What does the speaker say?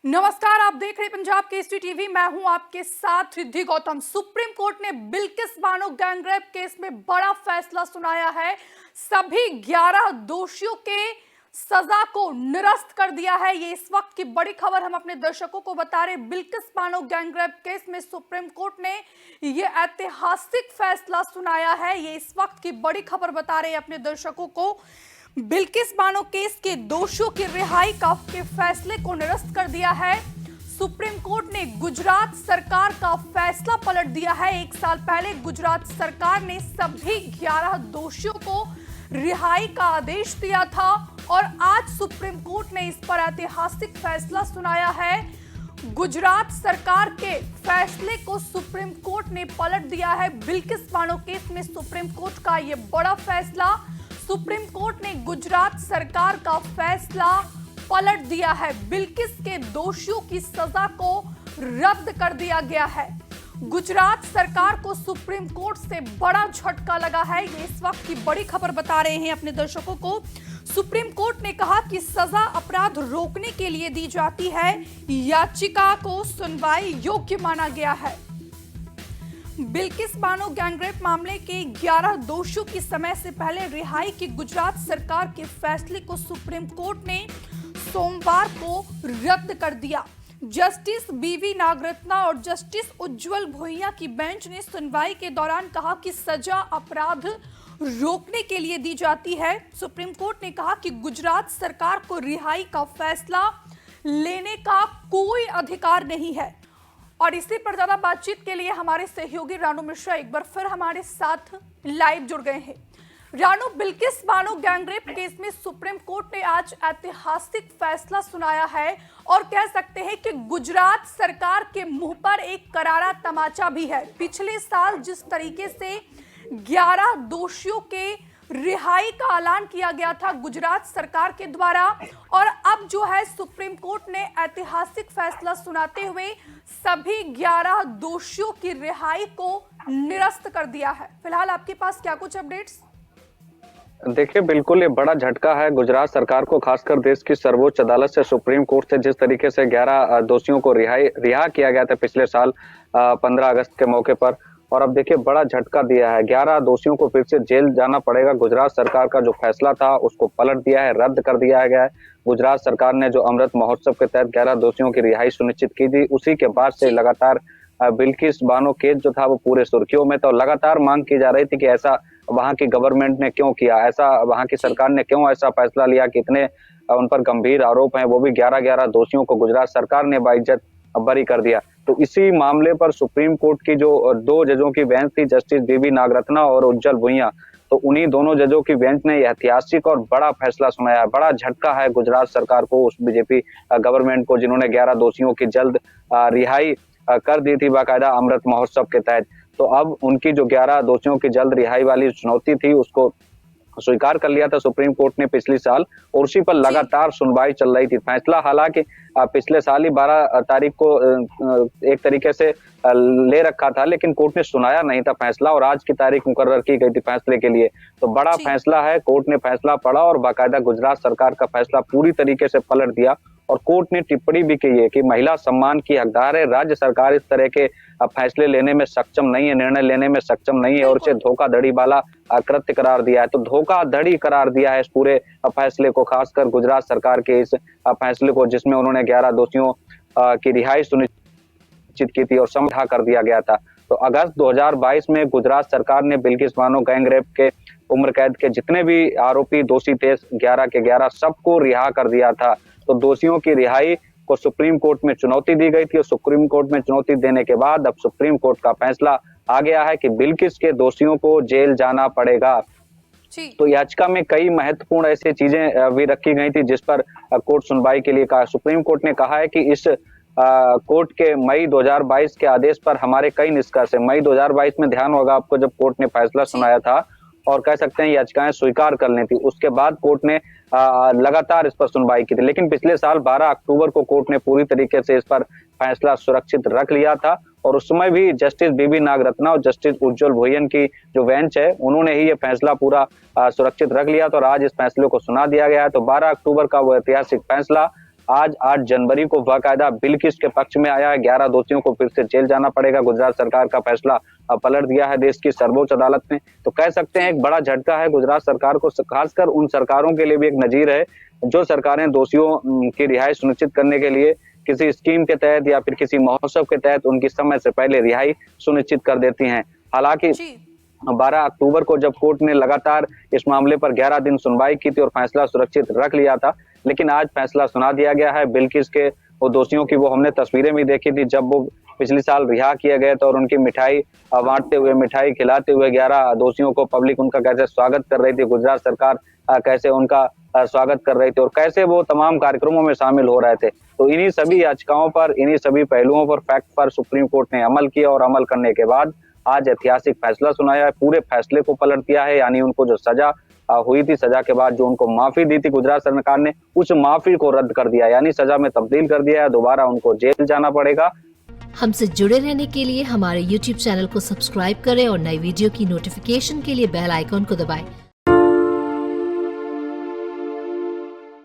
नमस्कार, आप देख रहे हैं पंजाब केसरी टीवी। मैं हूं आपके साथ रिद्धि गौतम। सुप्रीम कोर्ट ने बिल्किस बानो गैंगरेप केस में बड़ा फैसला सुनाया है। सभी 11 दोषियों के सजा को निरस्त कर दिया है। ये इस वक्त की बड़ी खबर हम अपने दर्शकों को बता रहे। बिल्किस बानो गैंगरेप केस में सुप्रीम कोर्ट ने ये ऐतिहासिक फैसला सुनाया है। ये इस वक्त की बड़ी खबर बता रहे अपने दर्शकों को। बिल्किस बानो केस के दोषियों की रिहाई के फैसले को निरस्त कर दिया है। सुप्रीम कोर्ट ने गुजरात सरकार का फैसला पलट दिया है। 1 साल पहले गुजरात सरकार ने सभी 11 दोषियों को रिहाई का आदेश दिया था और आज सुप्रीम कोर्ट ने इस पर ऐतिहासिक फैसला सुनाया है। गुजरात सरकार के फैसले को सुप्रीम कोर्ट ने पलट दिया है। बिल्किस बानो केस में सुप्रीम कोर्ट का यह बड़ा फैसला। सुप्रीम कोर्ट ने गुजरात सरकार का फैसला पलट दिया है। बिल्किस के दोषियों की सजा को रद्द कर दिया गया है। गुजरात सरकार को सुप्रीम कोर्ट से बड़ा झटका लगा है। ये इस वक्त की बड़ी खबर बता रहे हैं अपने दर्शकों को। सुप्रीम कोर्ट ने कहा कि सजा अपराध रोकने के लिए दी जाती है। याचिका को सुनवाई योग्य माना गया है। बिल्किस बानो गैंगरेप मामले के 11 दोषियों की समय से पहले रिहाई की गुजरात सरकार के फैसले को सुप्रीम कोर्ट ने सोमवार को रद्द कर दिया। जस्टिस बीवी नागरत्ना और जस्टिस उज्जवल भुइया की बेंच ने सुनवाई के दौरान कहा कि सजा अपराध रोकने के लिए दी जाती है। सुप्रीम कोर्ट ने कहा कि गुजरात सरकार को रिहाई का फैसला लेने का कोई अधिकार नहीं है। और इसी पर ज्यादा बातचीत के लिए हमारे सहयोगी रानू मिश्रा एक बार फिर हमारे साथ लाइव जुड़ गए हैं। रानू, बिल्किस बानो गैंगरेप केस में सुप्रीम कोर्ट ने आज ऐतिहासिक फैसला सुनाया है और कह सकते हैं कि गुजरात सरकार के मुंह पर एक करारा तमाचा भी है। पिछले साल जिस तरीके से 11 दोषियों के रिहाई का ऐलान किया गया था गुजरात सरकार के द्वारा, और अब जो है सुप्रीम कोर्ट ने ऐतिहासिक फैसला सुनाते हुए सभी 11 दोषियों की रिहाई को निरस्त कर दिया है। फिलहाल आपके पास क्या कुछ अपडेट्स? देखिए, बिल्कुल ये बड़ा झटका है गुजरात सरकार को, खासकर देश की सर्वोच्च अदालत से, सुप्रीम कोर्ट से। जिस तरीके से 11 दोषियों को रिहा किया गया था पिछले साल 15 अगस्त के मौके पर, और अब देखिए बड़ा झटका दिया है। 11 दोषियों को फिर से जेल जाना पड़ेगा। गुजरात सरकार का जो फैसला था उसको पलट दिया है, रद्द कर दिया गया है। गुजरात सरकार ने जो अमृत महोत्सव के तहत 11 दोषियों की रिहाई सुनिश्चित की थी, उसी के बाद से लगातार बिल्किस बानो केस जो था वो पूरे सुर्खियों में था। और लगातार मांग की जा रही थी कि ऐसा वहां की गवर्नमेंट ने क्यों किया, ऐसा वहां की सरकार ने क्यों ऐसा फैसला लिया कि इतने उन पर गंभीर आरोप हैं, वो भी 11 दोषियों को गुजरात सरकार ने बाइज्जत बरी कर दिया। तो इसी मामले पर सुप्रीम कोर्ट की जो 2 जजों की बेंच थी, जस्टिस बीवी नागरत्ना और उज्जवल भुइया, तो उन्हीं दोनों जजों की बेंच ने ऐतिहासिक और बड़ा फैसला सुनाया है। बड़ा झटका है गुजरात सरकार को, उस बीजेपी गवर्नमेंट को, जिन्होंने 11 दोषियों की जल्द रिहाई कर दी थी बाकायदा अमृत महोत्सव के तहत। तो अब उनकी जो 11 दोषियों की जल्द रिहाई वाली चुनौती थी उसको स्वीकार कर लिया था सुप्रीम कोर्ट ने पिछली साल, और उसी पर लगातार सुनवाई चल रही थी। फैसला हालांकि पिछले साल ही 12 तारीख को एक तरीके से ले रखा था, लेकिन कोर्ट ने सुनाया नहीं था फैसला, और आज की तारीख मुकर्रर की गई थी फैसले के लिए। तो बड़ा फैसला है, कोर्ट ने फैसला पढ़ा और बाकायदा गुजरात सरकार का फैसला पूरी तरीके से पलट दिया। और कोर्ट ने टिप्पणी भी की है कि महिला सम्मान की हकदार है। राज्य सरकार इस तरह के फैसले लेने में सक्षम नहीं है, निर्णय लेने में सक्षम नहीं है, और इसे धोखाधड़ी वाला कृत्य करार दिया है। तो धोखाधड़ी करार दिया है इस पूरे फैसले को, खासकर गुजरात सरकार के इस फैसले को, जिसमें उन्होंने 11 दोषियों की रिहाई सुनिश्चित की थी और समझा कर दिया गया था। तो अगस्त 2022 में गुजरात सरकार ने बिल्किस बानो गैंगरेप के उम्र कैद के जितने भी आरोपी दोषी थे 11 के 11 सबको रिहा कर दिया था। तो दोषियों की रिहाई को सुप्रीम कोर्ट में चुनौती दी गई थी, और सुप्रीम कोर्ट में चुनौती देने के बाद अब सुप्रीम कोर्ट का फैसला आ गया है कि बिल्किस के दोषियों को जेल जाना पड़ेगा। तो याचिका में कई महत्वपूर्ण ऐसी चीजें भी रखी गई थी जिस पर कोर्ट सुनवाई के लिए कहा। सुप्रीम कोर्ट ने कहा है कि इस कोर्ट के मई 2022 के आदेश पर हमारे कई निष्कर्ष है। मई 2022 में ध्यान होगा आपको, जब कोर्ट ने फैसला सुनाया था और कह सकते हैं याचिकाएं स्वीकार कर ली थी, उसके बाद कोर्ट ने लगातार इस पर सुनवाई की थी। लेकिन पिछले साल 12 अक्टूबर को कोर्ट ने पूरी तरीके से इस पर फैसला सुरक्षित रख लिया था, और उस समय भी जस्टिस बीबी नागरत्ना और जस्टिस उज्जवल भुइया की जो बेंच है, उन्होंने ही ये फैसला पूरा सुरक्षित रख लिया था, और आज इस फैसले को सुना दिया गया है। तो 12 अक्टूबर का वो ऐतिहासिक फैसला आज 8 जनवरी को बाकायदा बिल्किस के पक्ष में आया है। 11 दोषियों को फिर से जेल जाना पड़ेगा। गुजरात सरकार का फैसला पलट दिया है देश की सर्वोच्च अदालत ने। तो कह सकते हैं एक बड़ा झटका है गुजरात सरकार को, खासकर उन सरकारों के लिए भी एक नजीर है जो सरकारें दोषियों की रिहाई सुनिश्चित करने के लिए किसी स्कीम के तहत या फिर किसी महोत्सव के तहत उनकी समय से पहले रिहाई सुनिश्चित कर देती हैं। हालांकि 12 अक्टूबर को जब कोर्ट ने लगातार इस मामले पर 11 दिन सुनवाई की थी और फैसला सुरक्षित रख लिया था, लेकिन आज फैसला सुना दिया गया है। बिल्किस के वो दोषियों की वो हमने तस्वीरें भी देखी थी जब वो पिछले साल रिहा किए गए थे और उनकी मिठाई बांटते हुए, मिठाई खिलाते हुए 11 दोषियों को पब्लिक उनका कैसे स्वागत कर रही थी, गुजरात सरकार कैसे उनका स्वागत कर रही थी और कैसे वो तमाम कार्यक्रमों में शामिल हो रहे थे। तो इन्हीं सभी याचिकाओं पर, इन्हीं सभी पहलुओं पर, फैक्ट पर सुप्रीम कोर्ट ने अमल किया और अमल करने के बाद आज ऐतिहासिक फैसला सुनाया है। पूरे फैसले को पलट दिया है, यानी उनको जो सजा हुई थी, सजा के बाद जो उनको माफी दी थी गुजरात सरकार ने, उस माफी को रद्द कर दिया, यानी सजा में तब्दील कर दिया है। दोबारा उनको जेल जाना पड़ेगा। हमसे जुड़े रहने के लिए हमारे YouTube चैनल को सब्सक्राइब करें और नई वीडियो की नोटिफिकेशन के लिए बेल आइकॉन को दबाएं।